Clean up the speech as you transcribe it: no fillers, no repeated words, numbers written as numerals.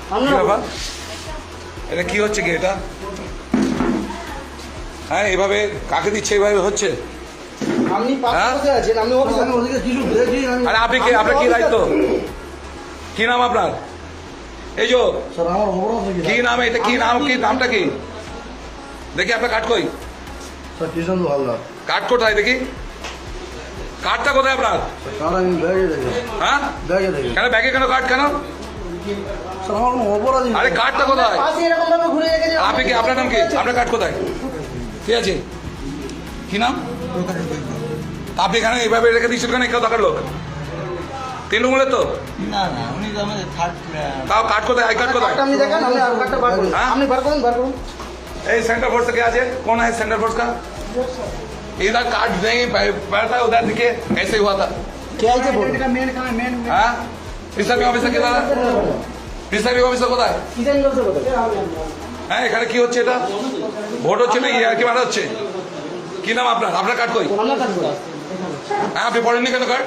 কি ব্যাপার? এটা কি হচ্ছে কি এটা? হ্যাঁ, এভাবে কাকে দিচ্ছে, এভাবে হচ্ছে? আপনি পাশে আছেন, আমি ওদিকে কিছু বলেছি আমি। আরে আপনি কি, আপনার কি দায়িত্ব? কি নাম আপনার? এই যে স্যার আমার অপরাধ হয়ে গেছে। কি নাম, এটা কি নাম, কি নামটা কি? দেখি আপনার কার্ড কই? স্যার কৃষ্ণেন্দু হালদার। কার্ড কোথায় দেখি? কার্ডটা কোথায় আপনার? স্যার আমি ব্যাগে দেখি। হ্যাঁ, ব্যাগে দেখি। কেন ব্যাগে কেন কার্ড কেন? স্যার আমার কোনো অপরাধ আরে কার্ডটা কোথায়? পাশে এরকম ভাবে ঘুরে রেখেছে। আপনি কি, আপনার নাম কি? আপনার কার্ড কোথায়? কি আছে? কি নাম? আপনি এখানে এইভাবে রেখে দিচ্ছেন কেন? কেউ দেখার লোক তৃণমূলের তো? না না, উনি তো আমাদের থার্ড। তাও কার্ড কোথায়? আই কার্ড কোথায়? কার্ডটা আপনি দেখেন, আমি আর কার্ডটা বার করুন। हाँ? আপনি বার করুন, বার করুন। ए सेंटर फोर्स क्या है? कौन है सेंटर फोर्स का? इधर कार्ड नहीं बैठा, उधर देखिए कैसे हुआ था। কে আছে বলুন। हाँ, প্রিসাইডিং অফিসার কে দাদা? প্রিসাইডিং অফিসার কোথায়? কিসেন করছে বলুন। হ্যাঁ, এখানে কি হচ্ছে এটা? ভোট হচ্ছে নাকি আর কি মারা হচ্ছে? কি নাম আপনার? আপনার কার্ড কই? আমরা কাজ করি। হ্যাঁ, আপনি পড়েননি কেন কার্ড?